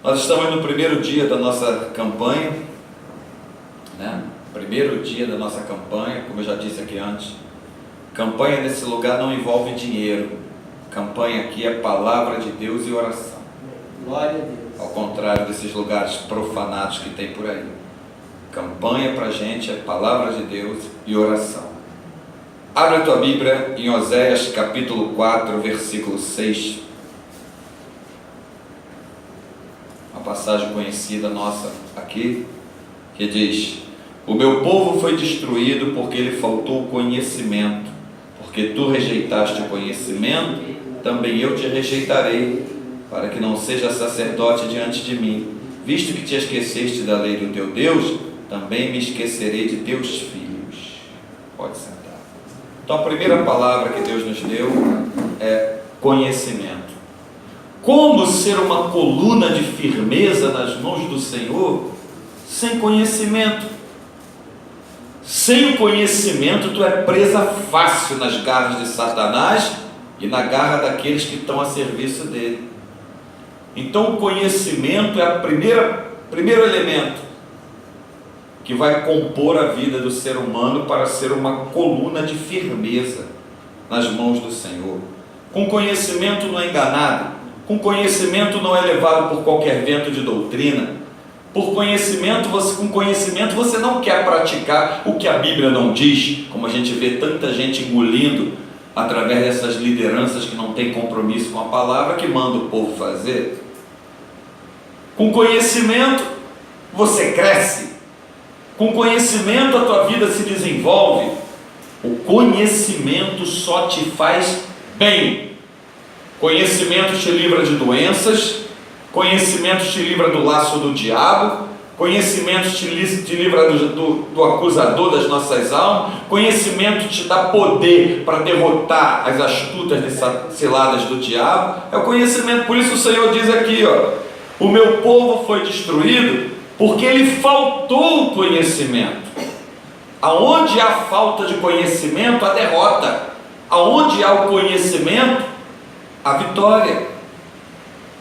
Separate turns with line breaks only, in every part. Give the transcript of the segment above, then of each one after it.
Nós estamos no primeiro dia da nossa campanha, né? Primeiro dia da nossa campanha, como eu já disse aqui antes. Campanha nesse lugar não envolve dinheiro. Campanha aqui é palavra de Deus e oração.
Glória a Deus.
Ao contrário desses lugares profanados que tem por aí. Campanha pra gente é palavra de Deus e oração. Abre a tua Bíblia em Oséias capítulo 4, versículo 6. Uma passagem conhecida nossa aqui, que diz: o meu povo foi destruído porque lhe faltou conhecimento. Porque tu rejeitaste o conhecimento, também eu te rejeitarei, para que não seja sacerdote diante de mim. Visto que te esqueceste da lei do teu Deus, também me esquecerei de teus filhos. Pode sentar. Então a primeira palavra que Deus nos deu é conhecimento. Como ser uma coluna de firmeza nas mãos do Senhor sem conhecimento? Sem o conhecimento, tu é presa fácil nas garras de Satanás e na garra daqueles que estão a serviço dele. Então o conhecimento é o primeiro elemento que vai compor a vida do ser humano para ser uma coluna de firmeza nas mãos do Senhor. Com conhecimento não é enganado, com conhecimento não é levado por qualquer vento de doutrina. Com conhecimento você não quer praticar o que a Bíblia não diz, como a gente vê tanta gente engolindo através dessas lideranças que não têm compromisso com a palavra, que manda o povo fazer. Com conhecimento você cresce, com conhecimento a tua vida se desenvolve. O conhecimento só te faz bem. Conhecimento te livra de doenças, conhecimento te livra do laço do diabo, conhecimento te livra do acusador das nossas almas, conhecimento te dá poder para derrotar as astutas ciladas do diabo. É o conhecimento. Por isso o Senhor diz aqui, o meu povo foi destruído porque lhe faltou o conhecimento. Aonde há falta de conhecimento, há derrota. Aonde há o conhecimento, há vitória.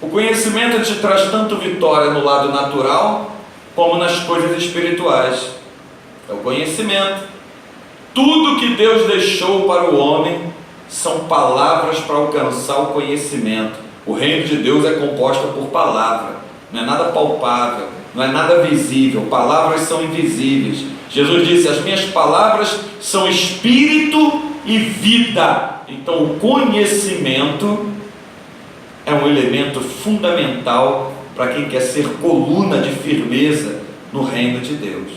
O conhecimento te traz tanto vitória no lado natural, como nas coisas espirituais. É o conhecimento. Tudo que Deus deixou para o homem são palavras para alcançar o conhecimento. O reino de Deus é composto por palavra, não é nada palpável, não é nada visível. Palavras são invisíveis. Jesus disse: as minhas palavras são espírito e vida. Então o conhecimento é um elemento fundamental para quem quer ser coluna de firmeza no reino de Deus.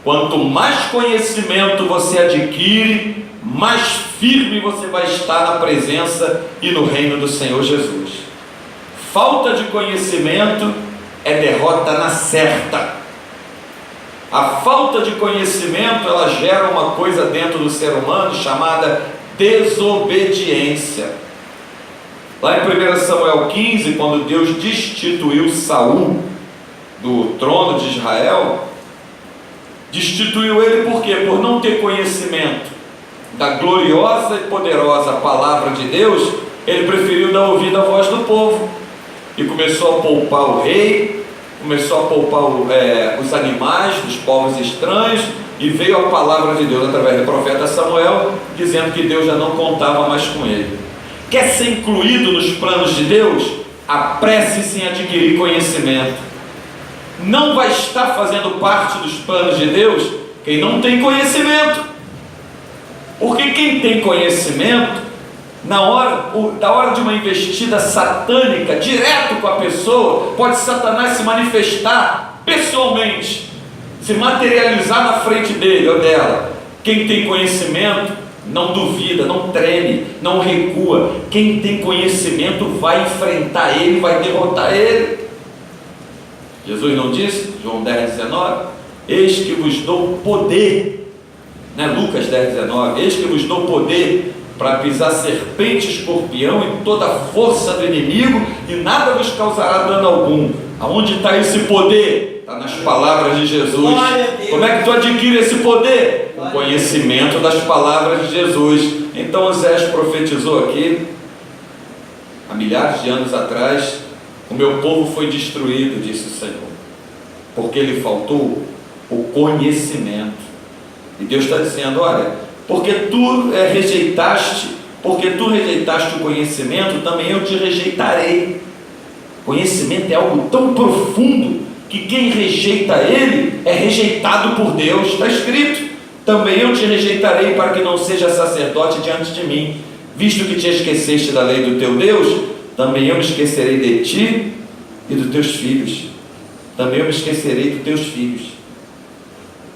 Quanto mais conhecimento você adquire, mais firme você vai estar na presença e no reino do Senhor Jesus. Falta de conhecimento é derrota na certa. A falta de conhecimento, ela gera uma coisa dentro do ser humano chamada desobediência. Lá em 1 Samuel 15, quando Deus destituiu Saul do trono de Israel, destituiu ele por quê? Por não ter conhecimento da gloriosa e poderosa palavra de Deus. Ele preferiu dar ouvido à voz do povo e começou a poupar o rei, começou a poupar os animais dos povos estranhos, e veio a palavra de Deus através do profeta Samuel, dizendo que Deus já não contava mais com ele. Quer ser incluído nos planos de Deus? Apresse-se em adquirir conhecimento. Não vai estar fazendo parte dos planos de Deus quem não tem conhecimento. Porque quem tem conhecimento, da hora de uma investida satânica direto com a pessoa, pode Satanás se manifestar pessoalmente, se materializar na frente dele ou dela. Quem tem conhecimento não duvida, não treme, não recua. Quem tem conhecimento vai enfrentar ele, vai derrotar ele. Jesus não disse, João 10,19, eis que vos dou poder, Lucas 10,19, eis que vos dou poder para pisar serpente, escorpião e toda a força do inimigo, e nada vos causará dano algum. Aonde está esse poder? Está nas palavras de Jesus. Como é que tu adquire esse poder? O conhecimento das palavras de Jesus. Então Oséias profetizou aqui, há milhares de anos atrás, O meu povo foi destruído, disse o Senhor, porque lhe faltou o conhecimento. E Deus está dizendo: olha, porque tu rejeitaste o conhecimento, também eu te rejeitarei. Conhecimento é algo tão profundo que quem rejeita ele é rejeitado por Deus. Está escrito: também eu te rejeitarei, para que não seja sacerdote diante de mim. Visto que te esqueceste da lei do teu Deus, também eu me esquecerei de ti e dos teus filhos. Também eu me esquecerei dos teus filhos.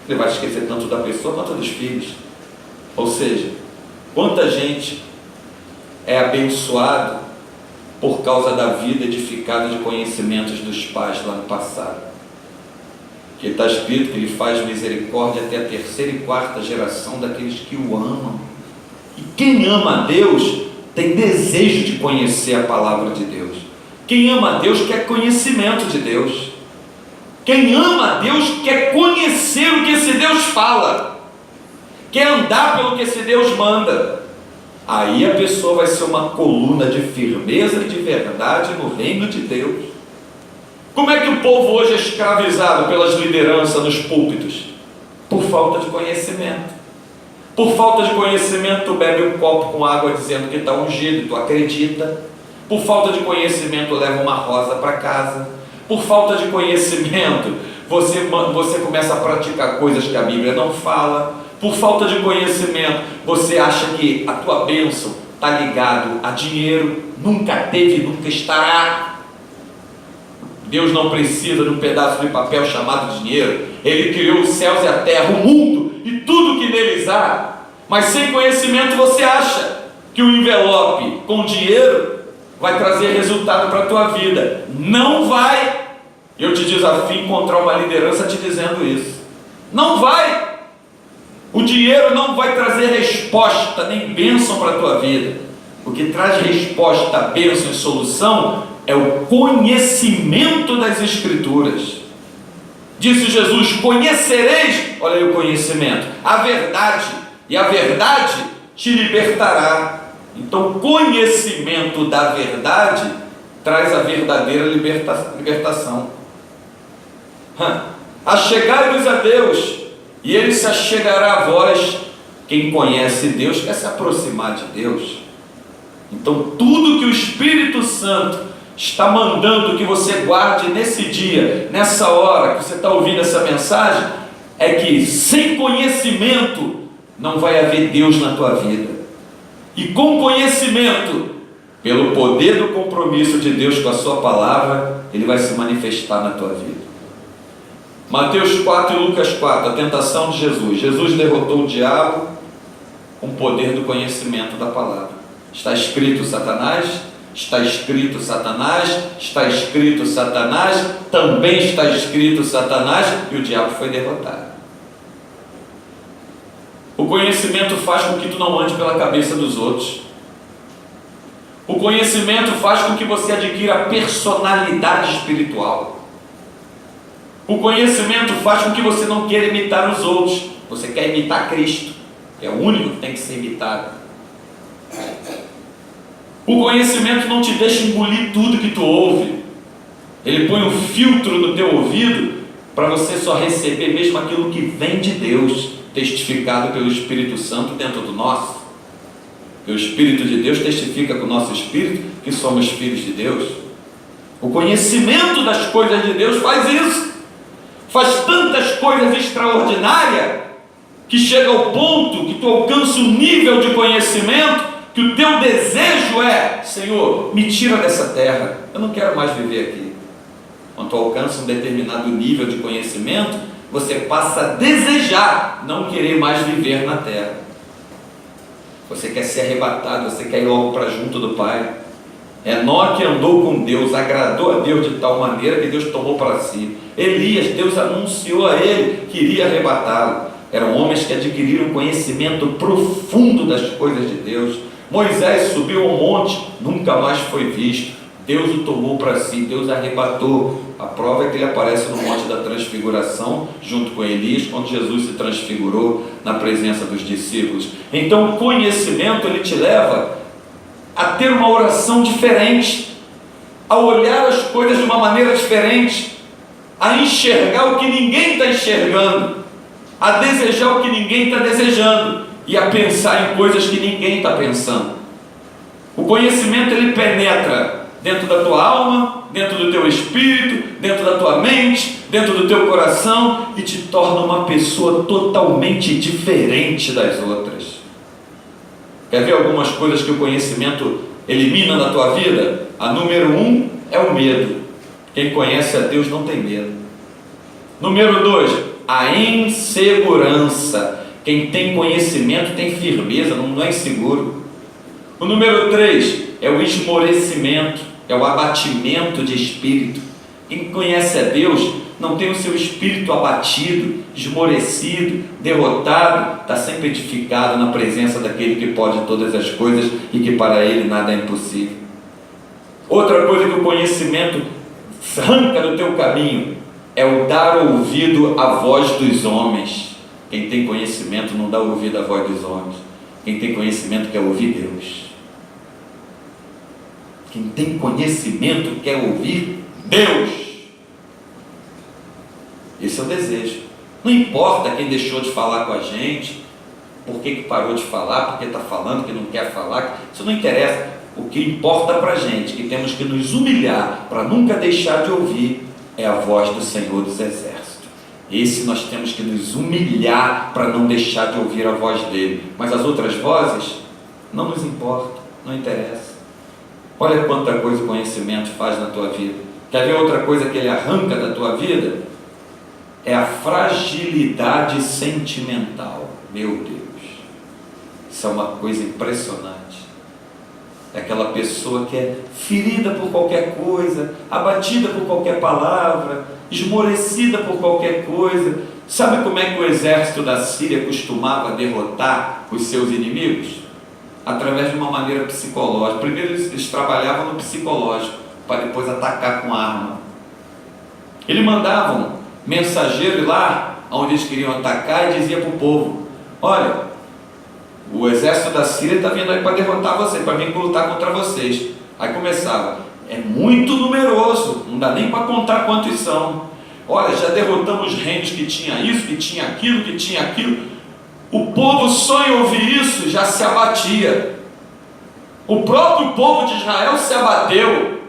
Ele vai esquecer tanto da pessoa quanto dos filhos. Ou seja, quanta gente é abençoado por causa da vida edificada de conhecimentos dos pais lá no passado. Que está escrito que ele faz misericórdia até a terceira e quarta geração daqueles que o amam. E quem ama a Deus tem desejo de conhecer a palavra de Deus. Quem ama a Deus quer conhecimento de Deus. Quem ama a Deus quer conhecer o que esse Deus fala, quer andar pelo que esse Deus manda. Aí a pessoa vai ser uma coluna de firmeza e de verdade no reino de Deus. Como é que o povo hoje é escravizado pelas lideranças nos púlpitos? Por falta de conhecimento. Por falta de conhecimento, tu bebe um copo com água dizendo que está ungido, tu acredita. Por falta de conhecimento, leva uma rosa para casa. Por falta de conhecimento, você começa a praticar coisas que a Bíblia não fala. Por falta de conhecimento, você acha que a tua bênção está ligado a dinheiro. Nunca teve, nunca estará. Deus não precisa de um pedaço de papel chamado dinheiro. Ele criou os céus e a terra, o mundo e tudo que neles há. Mas sem conhecimento você acha que o envelope com dinheiro vai trazer resultado para a tua vida. Não vai. Eu te desafio a encontrar uma liderança te dizendo isso. Não vai. O dinheiro não vai trazer resposta nem bênção para a tua vida. O que traz resposta, bênção e solução é o conhecimento das Escrituras. Disse Jesus: conhecereis, olha aí o conhecimento, a verdade, e a verdade te libertará. Então, conhecimento da verdade traz a verdadeira libertação. Achegai-vos a Deus, e Ele se achegará a vós. Quem conhece Deus quer se aproximar de Deus. Então, tudo que o Espírito Santo está mandando que você guarde nesse dia, nessa hora que você está ouvindo essa mensagem, é que sem conhecimento não vai haver Deus na tua vida. E com conhecimento, pelo poder do compromisso de Deus com a sua palavra, Ele vai se manifestar na tua vida. Mateus 4 e Lucas 4, a tentação de Jesus. Jesus derrotou o diabo com o poder do conhecimento da palavra. Está escrito Satanás, está escrito Satanás, está escrito Satanás, também está escrito Satanás, e o diabo foi derrotado. O conhecimento faz com que tu não ande pela cabeça dos outros. O conhecimento faz com que você adquira personalidade espiritual. O conhecimento faz com que você não queira imitar os outros. Você quer imitar Cristo, que é o único que tem que ser imitado. O conhecimento não te deixa engolir tudo que tu ouve. Ele põe um filtro no teu ouvido para você só receber mesmo aquilo que vem de Deus, testificado pelo Espírito Santo dentro do nosso. E o Espírito de Deus testifica com o nosso espírito que somos filhos de Deus. O conhecimento das coisas de Deus faz isso. Faz tantas coisas extraordinárias que chega ao ponto que tu alcança um nível de conhecimento que o teu desejo é: Senhor, me tira dessa terra, eu não quero mais viver aqui. Quando tu alcança um determinado nível de conhecimento, você passa a desejar não querer mais viver na terra. Você quer ser arrebatado, você quer ir logo para junto do Pai. Enoque andou com Deus, agradou a Deus de tal maneira que Deus tomou para si. Elias, Deus anunciou a ele que iria arrebatá-lo. Eram homens que adquiriram conhecimento profundo das coisas de Deus. Moisés subiu ao monte, nunca mais foi visto. Deus o tomou para si, Deus arrebatou. A prova é que ele aparece no monte da transfiguração, junto com Elias, quando Jesus se transfigurou na presença dos discípulos. Então o conhecimento, ele te leva a ter uma oração diferente. a olhar as coisas de uma maneira diferente, a enxergar o que ninguém está enxergando, a desejar o que ninguém está desejando e a pensar em coisas que ninguém está pensando. O conhecimento, ele penetra dentro da tua alma, dentro do teu espírito, dentro da tua mente, dentro do teu coração e te torna uma pessoa totalmente diferente das outras. Quer ver algumas coisas que o conhecimento elimina da tua vida? A número 1 é o medo. Quem conhece a Deus não tem medo. Número 2, a insegurança. Quem tem conhecimento tem firmeza, não é inseguro. O número 3 é o esmorecimento, é o abatimento de espírito. Quem conhece a Deus não tem o seu espírito abatido, esmorecido, derrotado, está sempre edificado na presença daquele que pode todas as coisas e que para ele nada é impossível. Outra coisa que o conhecimento arranca do teu caminho é o dar ouvido à voz dos homens. Quem tem conhecimento não dá ouvido à voz dos homens. Quem tem conhecimento quer ouvir Deus. Quem tem conhecimento quer ouvir Deus. Esse é o desejo. Não importa quem deixou de falar com a gente, por que parou de falar, por que está falando, que não quer falar, isso não interessa. O que importa para a gente, que temos que nos humilhar para nunca deixar de ouvir, é a voz do Senhor dos Exércitos. Esse nós temos que nos humilhar para não deixar de ouvir a voz dele. Mas as outras vozes não nos importam, não interessa. Olha quanta coisa o conhecimento faz na tua vida. Quer ver outra coisa que ele arranca da tua vida? É a fragilidade sentimental. Meu Deus, isso é uma coisa impressionante. É aquela pessoa que é ferida por qualquer coisa, abatida por qualquer palavra, esmorecida por qualquer coisa. Sabe como é que o exército da Síria costumava derrotar os seus inimigos? Através de uma maneira psicológica. Primeiro eles trabalhavam no psicológico, para depois atacar com arma. Eles mandavam mensageiro ir lá onde eles queriam atacar e dizia para o povo: olha, o exército da Síria está vindo aí para derrotar vocês, para vir lutar contra vocês. Aí começava: é muito numeroso, não dá nem para contar quantos são. Olha, já derrotamos reinos que tinha isso, que tinha aquilo, que tinha aquilo. O povo só em ouvir isso já se abatia. O próprio povo de Israel se abateu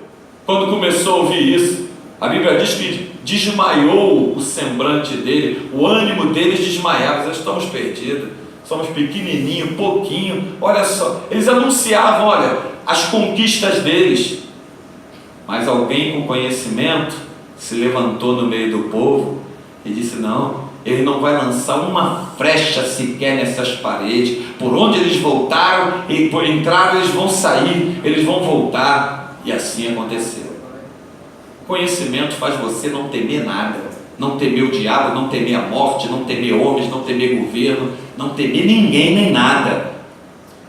quando começou a ouvir isso. A Bíblia diz que desmaiou o semblante dele, o ânimo deles desmaiava. Nós estamos perdidos, somos pequenininho, pouquinho. Olha só, eles anunciavam, olha, as conquistas deles. Mas alguém com conhecimento se levantou no meio do povo e disse: não, ele não vai lançar uma flecha sequer nessas paredes. Por onde eles voltaram, entraram, eles vão sair, eles vão voltar. E assim aconteceu. Conhecimento faz você não temer nada, não temer o diabo, não temer a morte, não temer homens, não temer governo, não temer ninguém nem nada.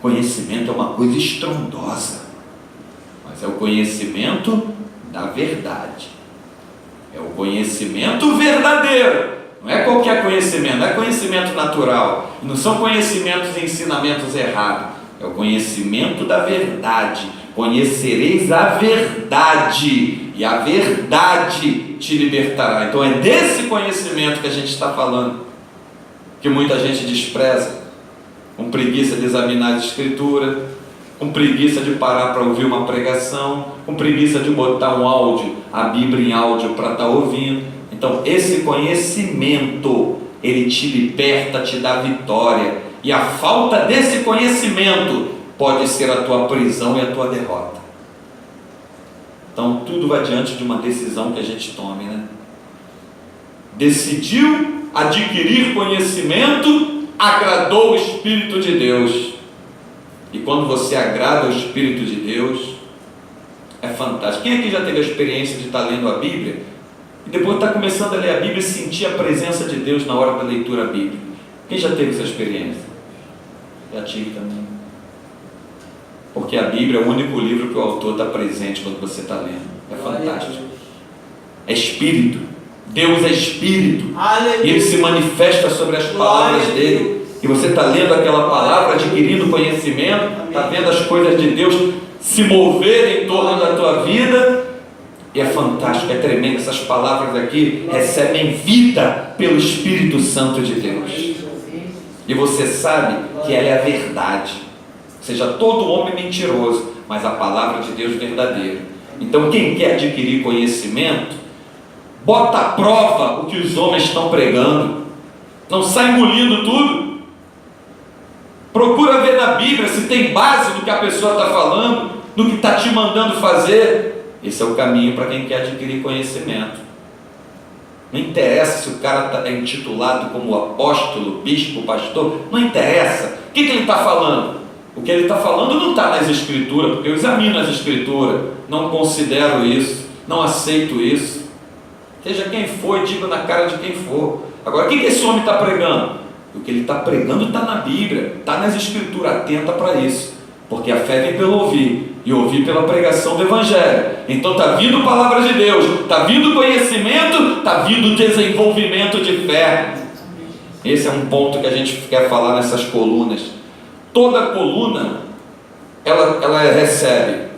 Conhecimento é uma coisa estrondosa, mas é o conhecimento da verdade, é o conhecimento verdadeiro. Não é qualquer conhecimento, não é conhecimento natural, não são conhecimentos e ensinamentos errados, é o conhecimento da verdade. Conhecereis a verdade, e a verdade te libertará. Então é desse conhecimento que a gente está falando, que muita gente despreza, com preguiça de examinar a Escritura, com preguiça de parar para ouvir uma pregação, com preguiça de botar um áudio, a Bíblia em áudio para estar ouvindo. Então esse conhecimento, ele te liberta, te dá vitória, e a falta desse conhecimento pode ser a tua prisão e a tua derrota. Então tudo vai diante de uma decisão que a gente tome, né? Decidiu adquirir conhecimento, agradou o Espírito de Deus. E quando você agrada o Espírito de Deus, é fantástico. Quem aqui já teve a experiência de estar lendo a Bíblia e depois está começando a ler a Bíblia e sentir a presença de Deus na hora da leitura bíblica? Quem já teve essa experiência? Já tive também. Porque a Bíblia é o único livro que o autor está presente quando você está lendo. É fantástico. É Espírito. Deus é Espírito. Aleluia. E Ele se manifesta sobre as palavras dele. E você está lendo aquela palavra, adquirindo conhecimento, está vendo as coisas de Deus se mover em torno da tua vida, E é fantástico, é tremendo. Essas palavras aqui recebem vida pelo Espírito Santo de Deus. E você sabe que ela é a verdade. Ou seja, todo homem é mentiroso, mas a palavra de Deus é verdadeira. Então quem quer adquirir conhecimento, bota à prova o que os homens estão pregando. Não sai engolindo tudo. Procura ver na Bíblia se tem base no que a pessoa está falando, no que está te mandando fazer. Esse é o caminho para quem quer adquirir conhecimento. Não interessa se o cara é intitulado como apóstolo, bispo, pastor. Não interessa. O que ele está falando? O que ele está falando não está nas Escrituras, porque eu examino as Escrituras, não considero isso, não aceito isso. Seja quem for, diga na cara de quem for. Agora, o que esse homem está pregando? O que ele está pregando está na Bíblia, está nas Escrituras. Atenta para isso, porque a fé vem pelo ouvir, e ouvir pela pregação do Evangelho. Então está vindo palavra de Deus, está vindo conhecimento, está vindo desenvolvimento de fé. Esse é um ponto que a gente quer falar nessas colunas. Toda coluna ela recebe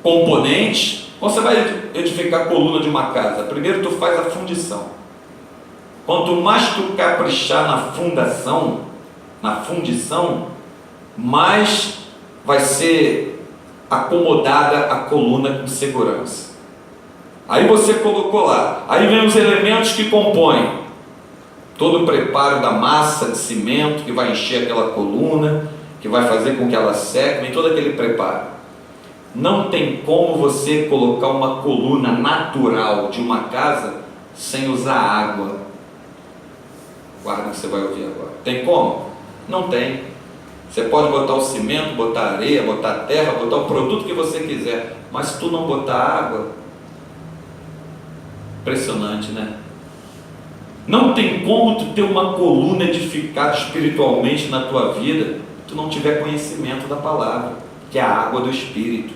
componentes. Você vai edificar a coluna de uma casa, primeiro tu faz a fundição. Quanto mais tu caprichar na fundição, mais vai ser acomodada a coluna com segurança. Aí você colocou lá, aí vem os elementos que compõem todo o preparo da massa de cimento que vai encher aquela coluna, que vai fazer com que ela seque, vem todo aquele preparo. Não tem como você colocar uma coluna natural de uma casa sem usar água. Guarda que você vai ouvir agora. Tem como? Não tem. Você pode botar o cimento, botar areia, botar terra, botar o produto que você quiser, mas se tu não botar água, impressionante, né? Não tem como tu ter uma coluna edificada espiritualmente na tua vida se tu não tiver conhecimento da palavra, que é a água do Espírito.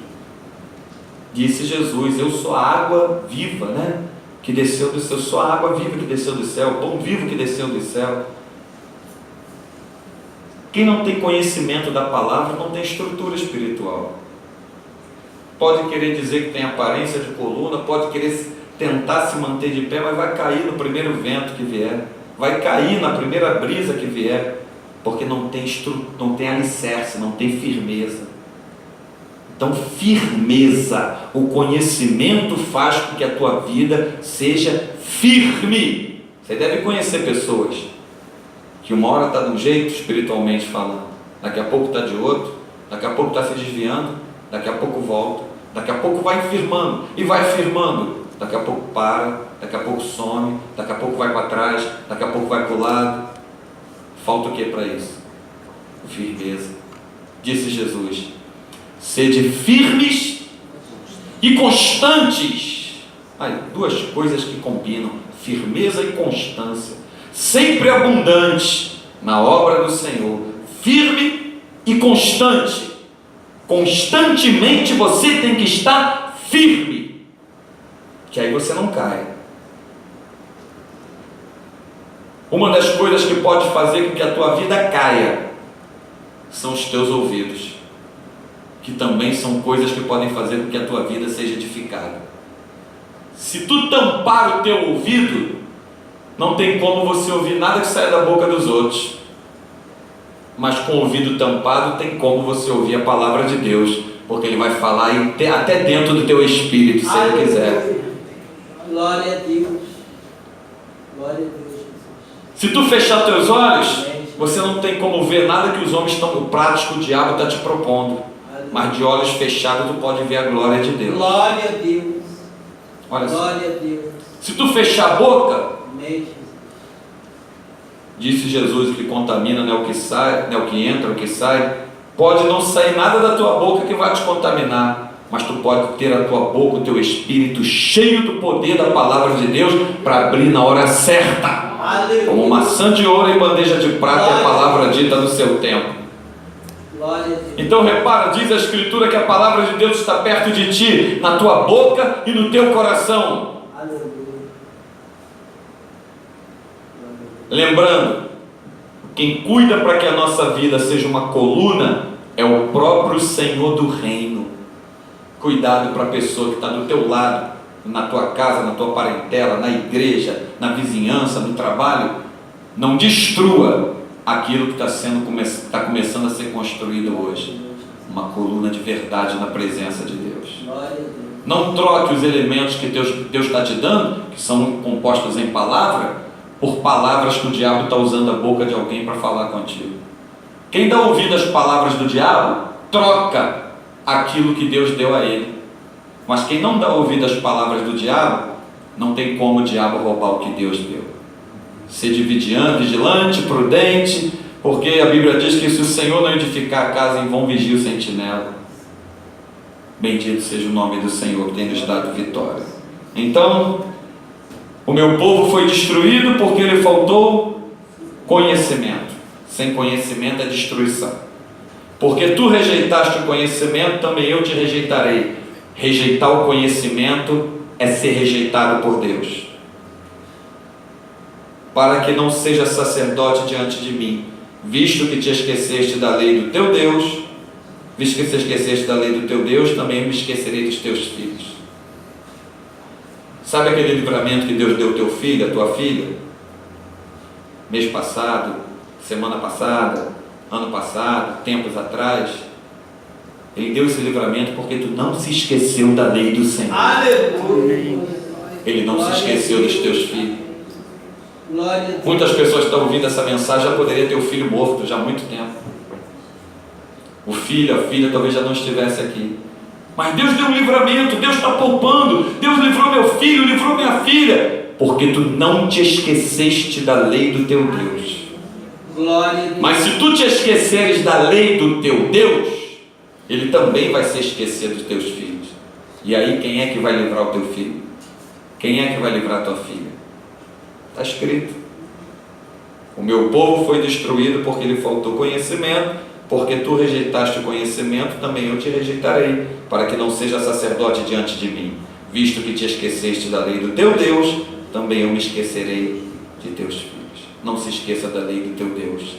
Disse Jesus: eu sou a água viva, né? Que desceu do céu. Eu sou a água viva que desceu do céu, o pão vivo que desceu do céu. Quem não tem conhecimento da palavra não tem estrutura espiritual. Pode querer dizer que tem aparência de coluna, pode querer tentar se manter de pé, mas vai cair no primeiro vento que vier, vai cair na primeira brisa que vier, porque não tem alicerce, não tem firmeza. Então, firmeza, o conhecimento faz com que a tua vida seja firme. Você deve conhecer pessoas que uma hora está de um jeito espiritualmente falando, daqui a pouco está de outro, daqui a pouco está se desviando, daqui a pouco volta, daqui a pouco vai firmando, e vai firmando, daqui a pouco para, daqui a pouco some, daqui a pouco vai para trás, daqui a pouco vai para o lado. Falta o que para isso? Firmeza. Disse Jesus: sede firmes e constantes. Aí, duas coisas que combinam: firmeza e constância. Sempre abundante na obra do Senhor. Firme e constante. Constantemente você tem que estar firme, que aí você não cai. Uma das coisas que pode fazer com que a tua vida caia são os teus ouvidos, que também são coisas que podem fazer com que a tua vida seja edificada. Se tu tampar o teu ouvido, não tem como você ouvir nada que saia da boca dos outros. Mas com o ouvido tampado tem como você ouvir a palavra de Deus, porque Ele vai falar até dentro do teu espírito, se Ele quiser.
Glória a Deus. Glória a Deus.
Se tu fechar teus olhos, você não tem como ver nada que os homens estão, o prato que o diabo está te propondo. Mas de olhos fechados tu pode ver a glória de Deus.
Glória a Deus.
Olha só.
Glória a Deus.
Se tu fechar a boca,
Amém.
disse Jesus, o que contamina não é o que sai, não é o que entra, o que sai. Pode não sair nada da tua boca que vai te contaminar, mas tu pode ter a tua boca, o teu espírito cheio do poder da palavra de Deus para abrir na hora certa.
Aleluia.
Como maçã de ouro em bandeja de prata é a palavra dita no seu tempo.
Glória a Deus.
Então repara, diz a Escritura que a palavra de Deus está perto de ti, na tua boca e no teu coração.
Aleluia.
Lembrando, quem cuida para que a nossa vida seja uma coluna é o próprio Senhor do reino. Cuidado para a pessoa que está do teu lado, na tua casa, na tua parentela, na igreja, na vizinhança, no trabalho, não destrua aquilo que está começando a ser construído hoje. Uma coluna de verdade na presença de Deus.
Glória a Deus.
Não troque os elementos que Deus está te dando, que são compostos em palavra, por palavras que o diabo está usando a boca de alguém para falar contigo. Quem dá ouvido às palavras do diabo, troca aquilo que Deus deu a ele. Mas quem não dá ouvido às palavras do diabo, não tem como o diabo roubar o que Deus deu. Sede vigilante, prudente, porque a Bíblia diz que se o Senhor não edificar a casa, em vão vigia o sentinela. Bendito seja o nome do Senhor que tem nos dado vitória. Então, o meu povo foi destruído porque lhe faltou conhecimento. Sem conhecimento é destruição. Porque tu rejeitaste o conhecimento, também eu te rejeitarei. Rejeitar o conhecimento é ser rejeitado por Deus. Para que não seja sacerdote diante de mim, visto que te esqueceste da lei do teu Deus, visto que te esqueceste da lei do teu Deus, também eu me esquecerei dos teus filhos. Sabe aquele livramento que Deus deu ao teu filho, à tua filha? Mês passado, semana passada, ano passado, tempos atrás. Ele deu esse livramento porque tu não se esqueceu da lei do Senhor.
Aleluia.
Ele não se esqueceu dos teus filhos.
Glória a Deus.
Muitas pessoas estão ouvindo essa mensagem, já poderia ter o filho morto já há muito tempo. O filho, a filha talvez já não estivesse aqui. Mas Deus deu um livramento, Deus está poupando, Deus livrou meu filho, livrou minha filha, porque tu não te esqueceste da lei do teu Deus.
Glória a Deus.
Mas se tu te esqueceres da lei do teu Deus, Ele também vai se esquecer dos teus filhos. E aí quem é que vai livrar o teu filho? Quem é que vai livrar a tua filha? Está escrito: o meu povo foi destruído porque lhe faltou conhecimento. Porque tu rejeitaste o conhecimento, também eu te rejeitarei, para que não seja sacerdote diante de mim. Visto que te esqueceste da lei do teu Deus, também eu me esquecerei de teus filhos. Não se esqueça da lei do teu Deus,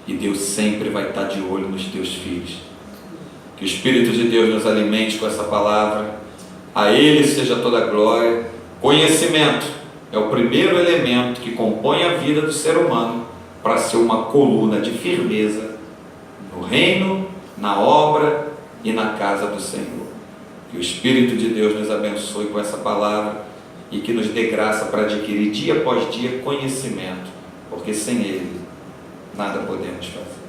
e Deus sempre vai estar de olho nos teus filhos. Que o Espírito de Deus nos alimente com essa palavra. A Ele seja toda a glória. Conhecimento é o primeiro elemento que compõe a vida do ser humano para ser uma coluna de firmeza no reino, na obra e na casa do Senhor. Que o Espírito de Deus nos abençoe com essa palavra e que nos dê graça para adquirir dia após dia conhecimento, porque sem Ele nada podemos fazer.